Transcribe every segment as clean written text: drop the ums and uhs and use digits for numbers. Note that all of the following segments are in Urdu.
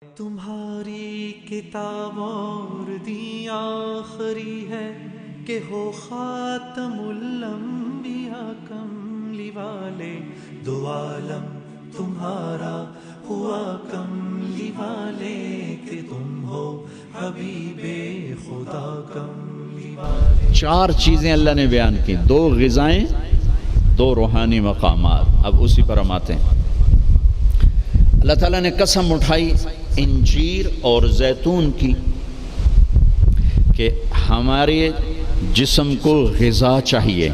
تمہاری کتاب اور دی آخری ہے کہ ہو خاتم الانبیاء کملی والے، دو عالم تمہارا ہوا کملی والے کہ تم ہو حبیب خدا کملی والے۔ چار چیزیں اللہ نے بیان کی، دو غذائیں، دو روحانی مقامات۔ اب اسی پر ہم آتے ہیں۔ اللہ تعالیٰ نے قسم اٹھائی انجیر اور زیتون کی کہ ہمارے جسم کو غذا چاہیے،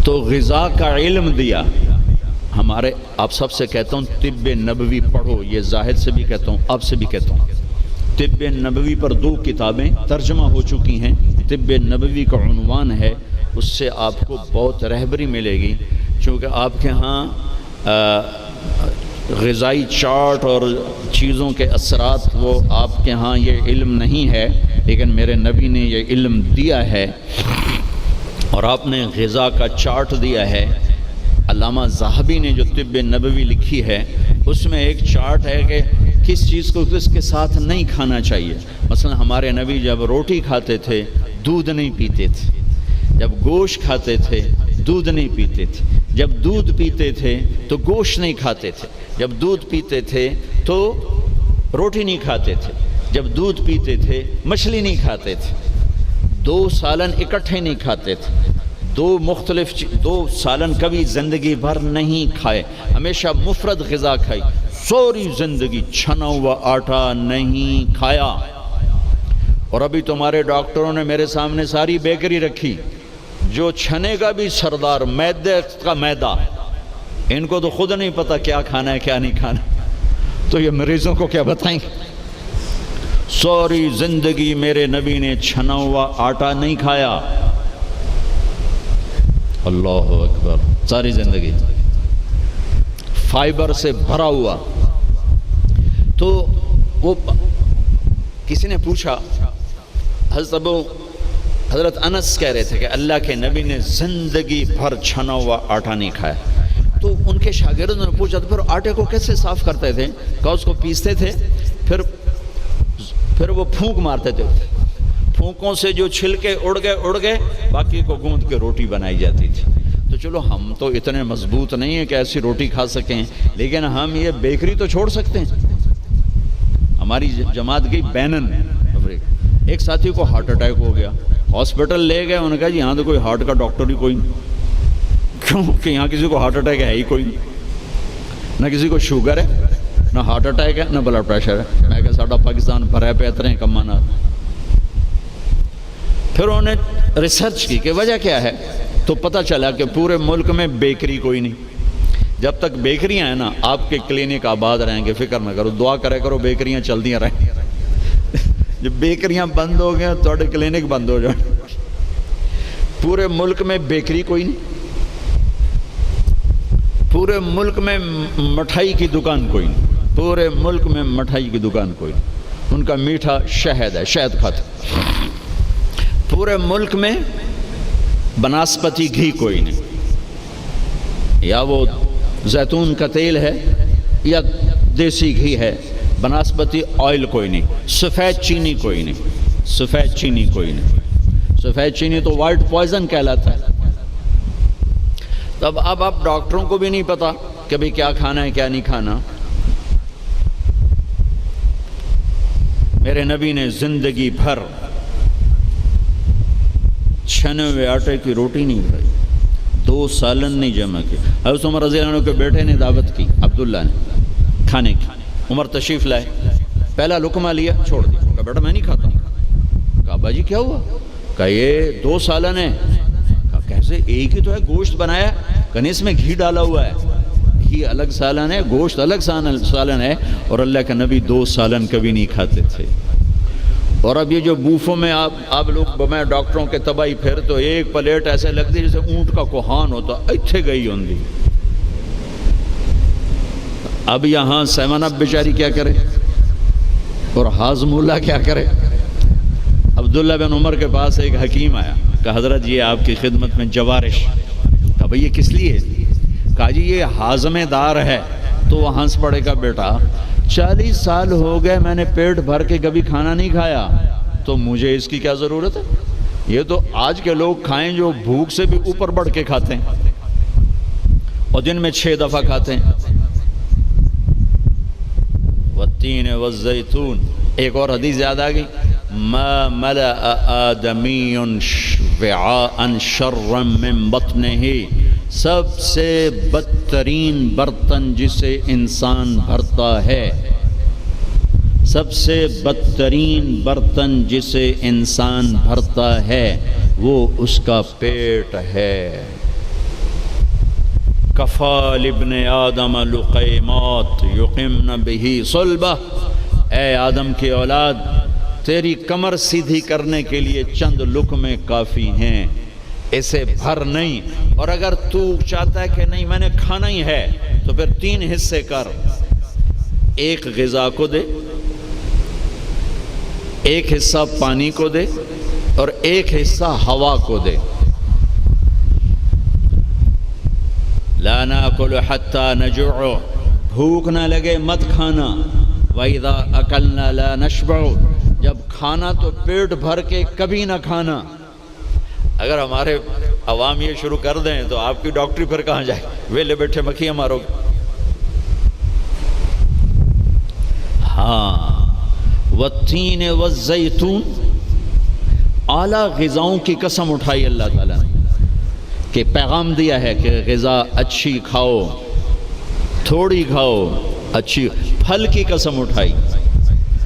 تو غذا کا علم دیا۔ ہمارے آپ سب سے کہتا ہوں طب نبوی پڑھو، یہ زاہد سے بھی کہتا ہوں، آپ سے بھی کہتا ہوں۔ طب نبوی پر 2 کتابیں ترجمہ ہو چکی ہیں۔ طب نبوی کا عنوان ہے، اس سے آپ کو بہت رہبری ملے گی، چونکہ آپ کے ہاں غذائی چارٹ اور چیزوں کے اثرات وہ آپ کے ہاں یہ علم نہیں ہے، لیکن میرے نبی نے یہ علم دیا ہے اور آپ نے غذا کا چارٹ دیا ہے۔ علامہ ذہبی نے جو طب نبوی لکھی ہے اس میں ایک چارٹ ہے کہ کس چیز کو کس کے ساتھ نہیں کھانا چاہیے۔ مثلا ہمارے نبی جب روٹی کھاتے تھے دودھ نہیں پیتے تھے، جب گوشت کھاتے تھے دودھ نہیں پیتے تھے، جب دودھ پیتے تھے تو گوشت نہیں کھاتے تھے، جب دودھ پیتے تھے تو روٹی نہیں کھاتے تھے، جب دودھ پیتے تھے مچھلی نہیں کھاتے تھے، 2 سالن اکٹھے نہیں کھاتے تھے، 2 سالن کبھی زندگی بھر نہیں کھائے، ہمیشہ مفرد غذا کھائی، سوری زندگی چھنا ہوا آٹا نہیں کھایا۔ اور ابھی تمہارے ڈاکٹروں نے میرے سامنے ساری بیکری رکھی، جو چھنے کا بھی سردار، میدے کا میدا، ان کو تو خود نہیں پتا کیا کھانا ہے کیا نہیں کھانا، تو یہ مریضوں کو کیا بتائیں گے؟ سوری زندگی میرے نبی نے چھنا ہوا آٹا نہیں کھایا۔ اللہ اکبر، ساری زندگی فائبر سے بھرا ہوا۔ تو وہ کسی نے پوچھا، حضرت انس کہہ رہے تھے کہ اللہ کے نبی نے زندگی بھر چھنا ہوا آٹا نہیں کھایا۔ تو ان کے شاگردوں نے پوچھا تو پھر آٹے کو کیسے صاف کرتے تھے؟ کہا اس کو پیستے تھے، پھر وہ پھونک مارتے تھے، پھونکوں سے جو چھلکے اڑ گئے باقی کو گوندھ کے روٹی بنائی جاتی تھی۔ تو چلو ہم تو اتنے مضبوط نہیں ہیں کہ ایسی روٹی کھا سکیں، لیکن ہم یہ بیکری تو چھوڑ سکتے ہیں۔ ہماری جماعت گئی بینن، ایک ساتھی کو ہارٹ اٹیک ہو گیا، ہاسپٹل لے گئے، انہوں نے کہا جی یہاں تو کوئی ہارٹ کا ڈاکٹر ہی کوئی نہیں، کیونکہ یہاں کسی کو ہارٹ اٹیک ہے ہی کوئی نہیں، نہ کسی کو شوگر ہے، نہ ہارٹ اٹیک ہے، نہ بلڈ پریشر ہے۔ میں کہا ساڈا پاکستان بھرا پہ کمانا۔ پھر انہوں نے ریسرچ کی کہ وجہ کیا ہے، تو پتہ چلا کہ پورے ملک میں بیکری کوئی نہیں۔ جب تک بیکریاں ہیں نا آپ کے کلینک آباد رہیں گے، فکر نہ کرو، دعا کرے کرو بیکریاں چلدیاں رہیں۔ جب بیکریاں بند ہو گئے تو کلینک بند ہو جائیں۔ پورے ملک میں بیکری کوئی نہیں، پورے ملک میں مٹھائی کی دکان کوئی نہیں، پورے ملک میں مٹھائی کی دکان کوئی نہیں۔ ان کا میٹھا شہد ہے، شہد کھاتے۔ پورے ملک میں بناسپتی گھی کوئی نہیں، یا وہ زیتون کا تیل ہے یا دیسی گھی ہے، بناسپتی آئل کوئی نہیں، سفید چینی کوئی نہیں، سفید چینی کوئی نہیں۔ سفید چینی تو وائٹ پوائزن کہلاتا ہے۔ تب اب ڈاکٹروں کو بھی نہیں پتا کہ بھئی کیا کھانا ہے کیا نہیں کھانا۔ میرے نبی نے زندگی بھر چھنے ہوئے آٹے کی روٹی نہیں کھائی، 2 سالن نہیں جمع کی۔ حضرت عمر رضی اللہ عنہ کے بیٹے نے دعوت کی، عبداللہ نے، کھانے کی۔ عمر تشریف لائے، پہلا لقمہ لیا، چھوڑ دیا، کہا بیٹا میں نہیں کھاتا۔ کہا ابا جی کیا ہوا؟ کہا یہ 2 سالن ہے۔ کہا کیسے؟ ایک ہی تو ہے، گوشت بنایا، کہنے اس میں گھی ڈالا ہوا ہے، گھی الگ سالن ہے، گوشت الگ سالن ہے، اور اللہ کے نبی 2 سالن کبھی نہیں کھاتے تھے۔ اور اب یہ جو بوفوں میں آپ لوگ میں ڈاکٹروں کے تباہی پھر تو ایک پلیٹ ایسے لگتی جیسے اونٹ کا کوہان ہوتا، اتھے گئی ہوں گی۔ اب یہاں 7 اپ بیچاری کیا کرے اور ہاضم اللہ کیا کرے؟ عبداللہ بن عمر کے پاس ایک حکیم آیا، کہا حضرت یہ آپ کی خدمت میں جوارش۔ کہا بھئی یہ کس لیے؟ کہا جی یہ ہاضمے دار ہے، تو وہ ہنس پڑے گا بیٹا 40 سال ہو گئے میں نے پیٹ بھر کے کبھی کھانا نہیں کھایا، تو مجھے اس کی کیا ضرورت ہے؟ یہ تو آج کے لوگ کھائیں جو بھوک سے بھی اوپر بڑھ کے کھاتے ہیں اور دن میں 6 دفعہ کھاتے ہیں۔ والتین والزیتون، ایک اور حدیث یاد آ گئی، ما ملأ آدمی وعاء شرا من بطنہ، سب سے بدترین برتن جسے انسان بھرتا ہے، سب سے بدترین برتن جسے انسان بھرتا ہے وہ اس کا پیٹ ہے۔ کفا لابن آدم لقیمات یقمن بہ صلبہ، اے آدم کی اولاد تیری کمر سیدھی کرنے کے لیے چند لقمے کافی ہیں، اسے بھر نہیں۔ اور اگر تو چاہتا ہے کہ نہیں میں نے کھانا ہی ہے تو پھر 3 حصے کر، ایک غذا کو دے، ایک حصہ پانی کو دے اور ایک حصہ ہوا کو دے۔ لا ناکل حتی نجوع، بھوک نہ لگے مت کھانا، وَإِذَا أَكَلْنَا لَا نَشْبَعُ، جب کھانا تو پیٹ بھر کے کبھی نہ کھانا۔ اگر ہمارے عوام یہ شروع کر دیں تو آپ کی ڈاکٹری پھر کہاں جائے، ویلے بیٹھے مکھیاں مارو گے۔ ہاں، والتین والزیتون، اعلیٰ غذاؤں کی قسم اٹھائی اللہ تعالیٰ نے کہ پیغام دیا ہے کہ غذا اچھی کھاؤ، تھوڑی کھاؤ، اچھی۔ پھل کی قسم اٹھائی،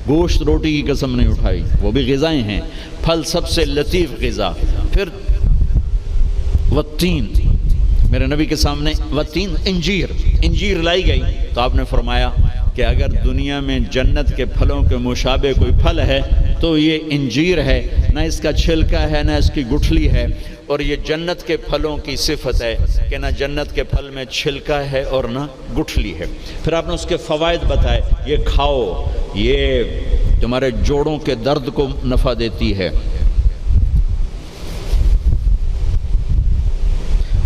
گوشت روٹی کی قسم نہیں اٹھائی، وہ بھی غذائیں ہیں، پھل سب سے لطیف غذا۔ پھر والتین، میرے نبی کے سامنے والتین، انجیر لائی گئی تو آپ نے فرمایا کہ اگر دنیا میں جنت کے پھلوں کے مشابہ کوئی پھل ہے تو یہ انجیر ہے، نہ اس کا چھلکا ہے نہ اس کی گٹھلی ہے، اور یہ جنت کے پھلوں کی صفت ہے کہ نہ جنت کے پھل میں چھلکا ہے اور نہ گٹھلی ہے۔ پھر آپ نے اس کے فوائد بتائے، یہ کھاؤ، یہ تمہارے جوڑوں کے درد کو نفع دیتی ہے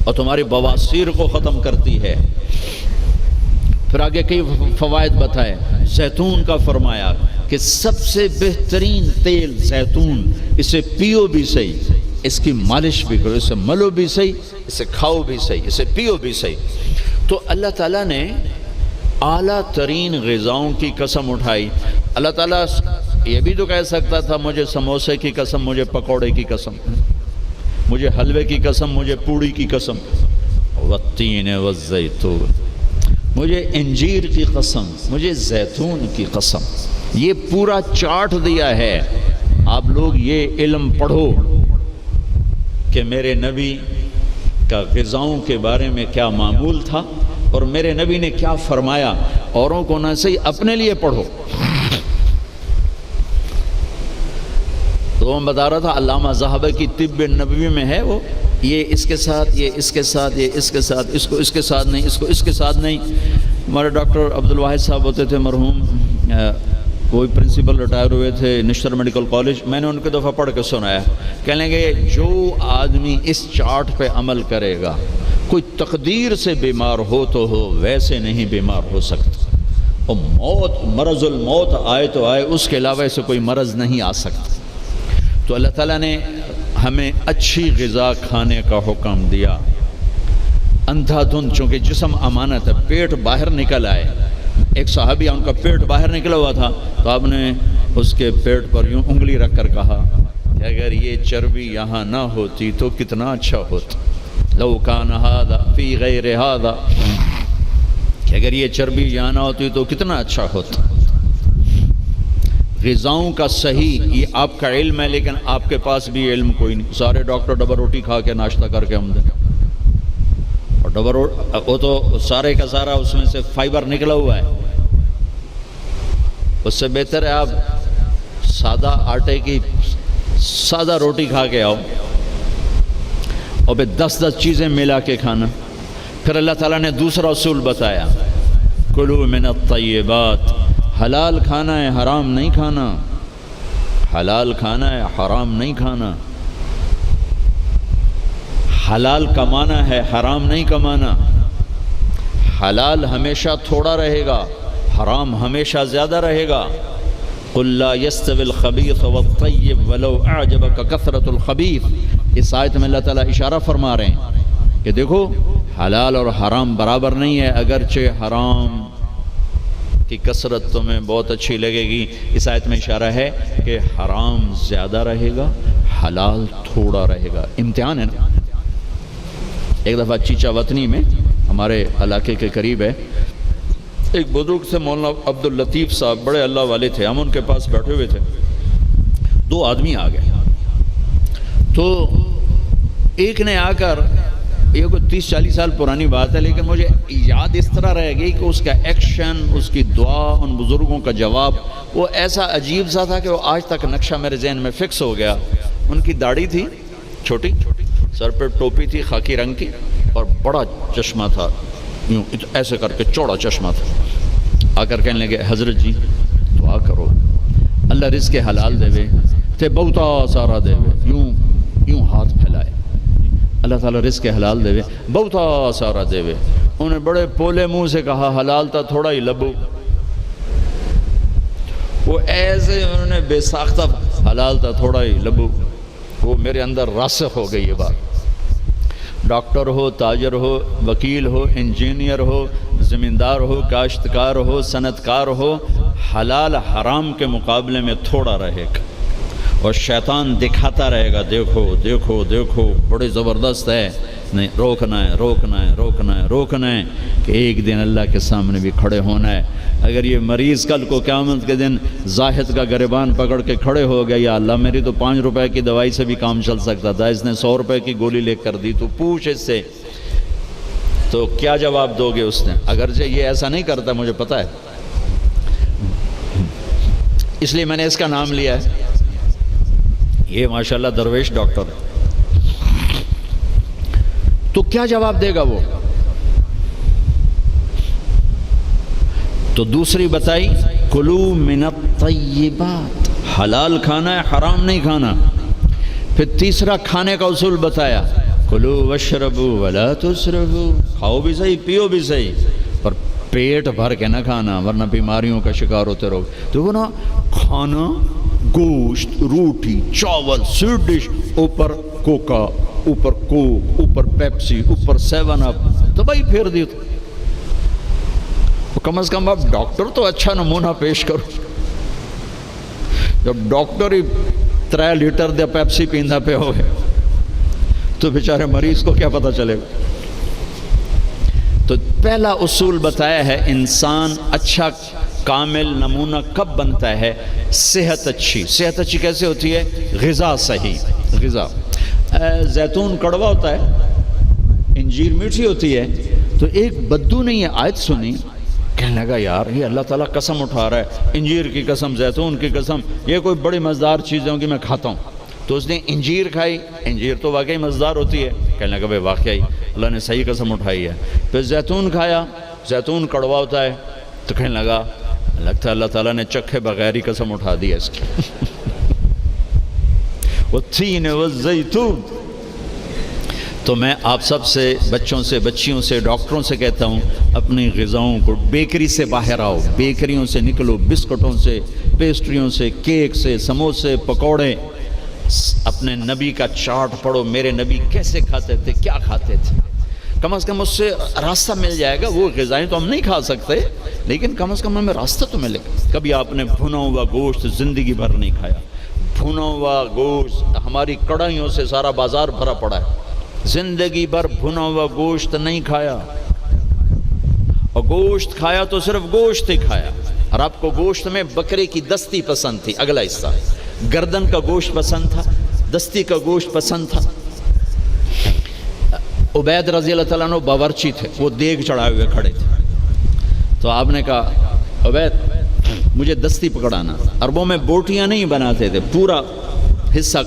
اور تمہاری بواسیر کو ختم کرتی ہے۔ پھر آگے کئی فوائد بتائے، زیتون کا فرمایا کہ سب سے بہترین تیل زیتون، اسے پیو بھی صحیح، اس کی مالش بھی کرو، اسے ملو بھی صحیح، اسے کھاؤ بھی صحیح، اسے پیو بھی صحیح۔ تو اللہ تعالیٰ نے اعلیٰ ترین غذاؤں کی قسم اٹھائی۔ اللہ تعالیٰ یہ بھی تو کہہ سکتا تھا مجھے سموسے کی قسم، مجھے پکوڑے کی قسم، مجھے حلوے کی قسم، مجھے پوڑی کی قسم، والتین والزیتون، مجھے انجیر کی قسم، مجھے زیتون کی قسم۔ یہ پورا چارٹ دیا ہے۔ آپ لوگ یہ علم پڑھو کہ میرے نبی کا غذاؤں کے بارے میں کیا معمول تھا اور میرے نبی نے کیا فرمایا، اوروں کو نہ صحیح اپنے لیے پڑھو۔ تو میں بتا رہا تھا علامہ ذہبی کی طب نبوی میں ہے وہ، یہ اس کے ساتھ، یہ اس کے ساتھ، یہ اس کے ساتھ، اس کو اس کے ساتھ نہیں، اس کو اس کے ساتھ نہیں۔ ہمارے ڈاکٹر عبدالواحد صاحب ہوتے تھے مرحوم، کوئی پرنسپل ریٹائر ہوئے تھے نشتر میڈیکل کالج، میں نے ان کو دفعہ پڑھ کے سنایا، کہنے گے جو آدمی اس چارٹ پہ عمل کرے گا، کوئی تقدیر سے بیمار ہو تو ہو، ویسے نہیں بیمار ہو سکتا، اور موت، مرض الموت آئے تو آئے، اس کے علاوہ سے کوئی مرض نہیں آ سکتا۔ تو اللہ تعالیٰ نے ہمیں اچھی غذا کھانے کا حکم دیا، اندھا دھند، چونکہ جسم امانت ہے، پیٹ باہر نکل آئے۔ ایک صحابی ان کا پیٹ باہر نکلا ہوا تھا تو آپ نے اس کے پیٹ پر یوں انگلی رکھ کر کہا کہ اگر یہ چربی یہاں نہ ہوتی تو کتنا اچھا ہوتا، لو کان ھذا فی غیر ھذا، کہ اگر یہ چربی یہاں نہ ہوتی تو کتنا اچھا ہوتا۔ غذاؤں کا صحیح یہ آپ کا علم ہے، لیکن آپ کے پاس بھی علم کوئی نہیں۔ سارے ڈاکٹر ڈبل روٹی کھا کے ناشتہ کر کے آمدے، اور ڈبل وہ تو سارے کا سارا اس میں سے فائبر نکلا ہوا ہے، اس سے بہتر ہے آپ سادہ آٹے کی سادہ روٹی کھا کے آؤ اور پھر 10 چیزیں ملا کے کھانا۔ پھر اللہ تعالیٰ نے دوسرا اصول بتایا، کلوا من الطیبات، حلال کھانا ہے، حرام نہیں کھانا، حلال کھانا ہے، حرام نہیں کھانا، حلال کمانا ہے، حرام نہیں کمانا، حلال ہمیشہ تھوڑا رہے گا، حرام ہمیشہ زیادہ رہے گا۔ قل لا يستوي الخبيث والطيب ولو اعجبك كثرة الخبيث۔ اس آیت میں اللہ تعالیٰ اشارہ فرما رہے ہیں کہ دیکھو حلال اور حرام برابر نہیں ہے، اگرچہ حرام کی کثرت تمہیں بہت اچھی لگے گی۔ اس آیت میں اشارہ ہے کہ حرام زیادہ رہے گا، حلال تھوڑا رہے گا۔ امتحان ہے نا۔ ایک دفعہ چیچا وطنی میں ہمارے علاقے کے قریب ہے، ایک بزرگ سے مولانا عبداللطیف صاحب، بڑے اللہ والے تھے، ہم ان کے پاس بیٹھے ہوئے تھے، دو آدمی آ گئے، تو ایک نے آ کر، یہ کوئی 30-40 سال پرانی بات ہے لیکن مجھے یاد اس طرح رہ گئی کہ اس کا ایکشن، اس کی دعا، ان بزرگوں کا جواب وہ ایسا عجیب سا تھا کہ وہ آج تک نقشہ میرے ذہن میں فکس ہو گیا۔ ان کی داڑھی تھی چھوٹی، سر پہ ٹوپی تھی خاکی رنگ کی، اور بڑا چشمہ تھا، یوں ایسے کر کے چوڑا چشمہ تھا۔ آ کر کہنے لگے حضرت جی دعا کرو اللہ رزق حلال دے وے تے بہتا سارا دے وے، یوں ہاتھ پھیلائے، اللہ تعالیٰ رزق حلال دے وے بہتا سارا دے وے۔ انہیں بڑے پولے منہ سے کہا حلال تا تھوڑا ہی لبو۔ وہ ایسے انہوں نے بے ساختہ حلال تا تھوڑا ہی لبو، وہ میرے اندر راسخ ہو گئی یہ بات۔ ڈاکٹر ہو، تاجر ہو، وکیل ہو، انجینئر ہو، زمیندار ہو، کاشتکار ہو، صنعت کار ہو، حلال حرام کے مقابلے میں تھوڑا رہے گا، اور شیطان دکھاتا رہے گا دیکھو دیکھو دیکھو بڑے زبردست ہے، نہیں روکنا ہے روکنا ہے روکنا ہے روکنا ہے کہ ایک دن اللہ کے سامنے بھی کھڑے ہونا ہے۔ اگر یہ مریض کل کو قیامت کے دن زاہد کا گریبان پکڑ کے کھڑے ہو گیا، یا اللہ میری تو 5 روپے کی دوائی سے بھی کام چل سکتا تھا، اس نے 100 روپے کی گولی لے کر دی، تو پوچھ اس سے، تو کیا جواب دو گے اس نے؟ اگرچہ یہ ایسا نہیں کرتا مجھے پتہ ہے، اس لیے میں نے اس کا نام لیا ہے، یہ ماشاءاللہ درویش ڈاکٹر ہے۔ تو کیا جواب دے گا وہ؟ تو دوسری بتائی کلو من الطیبات، حلال کھانا ہے حرام نہیں کھانا۔ پھر تیسرا کھانے کا اصول بتایا، کلو واشربوا ولا تسرفوا، کھاؤ بھی صحیح پیو بھی صحیح، پر پیٹ بھر کے نہ کھانا ورنہ بیماریوں کا شکار ہوتے رہو۔ تو وہ نا کھانا گوشت، روٹی، چاول، سویٹ ڈش، اوپر کوکا، اوپر کوک، اوپر پیپسی، اوپر 7 اپ، تباہی پھیر دی۔ کم از کم اب ڈاکٹر تو اچھا نمونہ پیش کرو۔ جب ڈاکٹر ہی 3 لیٹر دے پیپسی پیندا پہ ہوئے تو بیچارے مریض کو کیا پتہ چلے گا۔ تو پہلا اصول بتایا ہے انسان اچھا کامل نمونہ کب بنتا ہے؟ صحت اچھی۔ صحت اچھی کیسے ہوتی ہے؟ غذا صحیح، غذا۔ زیتون کڑوا ہوتا ہے، انجیر میٹھی ہوتی ہے۔ تو ایک بدو نے یہ آیت سنی، کہنے لگا یار یہ اللہ تعالیٰ قسم اٹھا رہا ہے، انجیر کی قسم، زیتون کی قسم، یہ کوئی بڑی مزیدار چیزیں ہوں گی میں کھاتا ہوں۔ تو اس نے انجیر کھائی، انجیر تو واقعی مزیدار ہوتی ہے، کہنے لگا بھائی واقعی اللہ نے صحیح قسم اٹھائی ہے۔ پھر زیتون کھایا، زیتون کڑوا ہوتا ہے، تو کہنے لگا لگتا ہے اللہ تعالیٰ نے چکھے بغیر ہی قسم اٹھا دی ہے اس کی۔ والتین والزیتون۔ تو میں آپ سب سے، بچوں سے، بچیوں سے، ڈاکٹروں سے کہتا ہوں اپنی غذاؤں کو، بیکری سے باہر آؤ، بیکریوں سے نکلو، بسکٹوں سے، پیسٹریوں سے، کیک سے، سموسے، پکوڑے۔ اپنے نبی کا چارٹ پڑھو، میرے نبی کیسے کھاتے تھے، کیا کھاتے تھے، کم از کم اس سے راستہ مل جائے گا۔ وہ غذائیں تو ہم نہیں کھا سکتے لیکن کم از کم ہمیں راستہ تو ملے گا۔ کبھی آپ نے بھنا ہوا گوشت زندگی بھر نہیں کھایا، بھنا ہوا گوشت، ہماری کڑھائیوں سے سارا بازار بھرا پڑا ہے، زندگی بھر بھنا ہوا گوشت نہیں کھایا، اور گوشت کھایا تو صرف گوشت ہی کھایا۔ اور آپ کو گوشت میں بکرے کی دستی پسند تھی، اگلا حصہ گردن کا گوشت پسند تھا، دستی کا گوشت پسند تھا۔ عبید رضی اللہ تعالیٰ عنہ باورچی تھے، وہ دیگ چڑھائے ہوئے کھڑے تھے، تو آپ نے کہا عبید مجھے دستی پکڑانا۔ عربوں میں بوٹیاں نہیں بناتے تھے، پورا حصہ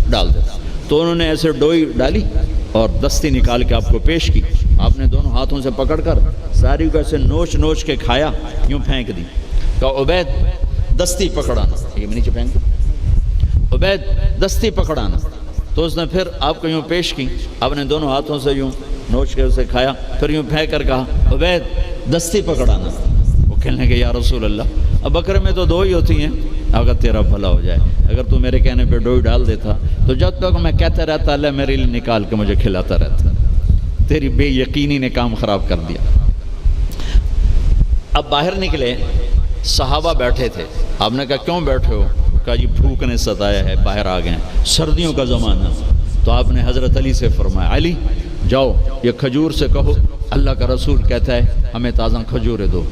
ڈال دیتا، تو انہوں نے ایسے ڈوئی ڈالی اور دستی نکال کے آپ کو پیش کی۔ آپ نے دونوں ہاتھوں سے پکڑ کر ساری کو ایسے نوچ نوچ کے کھایا، یوں پھینک دی۔ کہا عبید دستی پکڑانا، یہ نیچے پھینک دی، عبید دستی پکڑانا۔ تو اس نے پھر آپ کو یوں پیش کی، آپ نے دونوں ہاتھوں سے یوں نوچ کے اسے کھایا، پھر یوں پھینک کر کہا عبید دستی پکڑانا. وہ کہنے لگے یا رسول اللہ اب بکرے میں تو 2 ہی ہوتی ہیں. اگر تیرا بھلا ہو جائے اگر تو میرے کہنے پہ 2 ہی ڈال دیتا تو جب تک میں کہتا رہتا اللہ میرے لیے نکال کے مجھے کھلاتا رہتا. تیری بے یقینی نے کام خراب کر دیا. اب باہر نکلے, صحابہ بیٹھے تھے. آپ نے کہا کیوں بیٹھے ہو؟ کہا جی بھوک نے ستایا ہے, باہر آ گئے, سردیوں کا زمانہ. تو آپ نے حضرت علی سے فرمایا علی جاؤ یہ کھجور سے کہو اللہ کا رسول کہتا ہے ہمیں تازہ کھجوریں دو.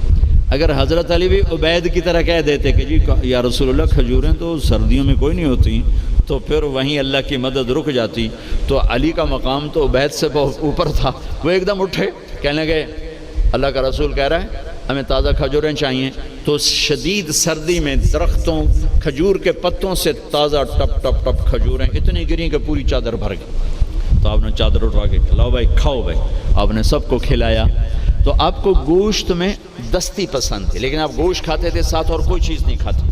اگر حضرت علی بھی عبید کی طرح کہہ دیتے کہ جی یا رسول اللہ کھجوریں تو سردیوں میں کوئی نہیں ہوتی, تو پھر وہیں اللہ کی مدد رک جاتی. تو علی کا مقام تو عبید سے بہت اوپر تھا. وہ ایک دم اٹھے, کہنے لگے اللہ کا رسول کہہ رہا ہے ہمیں تازہ کھجوریں چاہیے. تو شدید سردی میں درختوں کھجور کے پتوں سے تازہ ٹپ ٹپ ٹپ کھجوریں اتنی گریں کہ پوری چادر بھر گئی. تو آپ نے چادر اٹھا کے لاؤ بھائی کھاؤ بھائی. آپ نے سب کو کھلایا. تو آپ کو گوشت میں دستی پسند تھی, لیکن آپ گوشت کھاتے تھے ساتھ اور کوئی چیز نہیں کھاتے.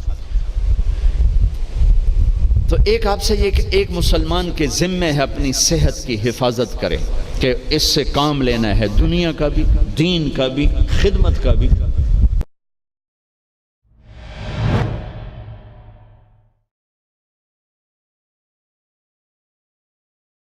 تو ایک آپ سے یہ کہ ایک مسلمان کے ذمے ہے اپنی صحت کی حفاظت کرے کہ اس سے کام لینا ہے, دنیا کا بھی, دین کا بھی, خدمت کا بھی.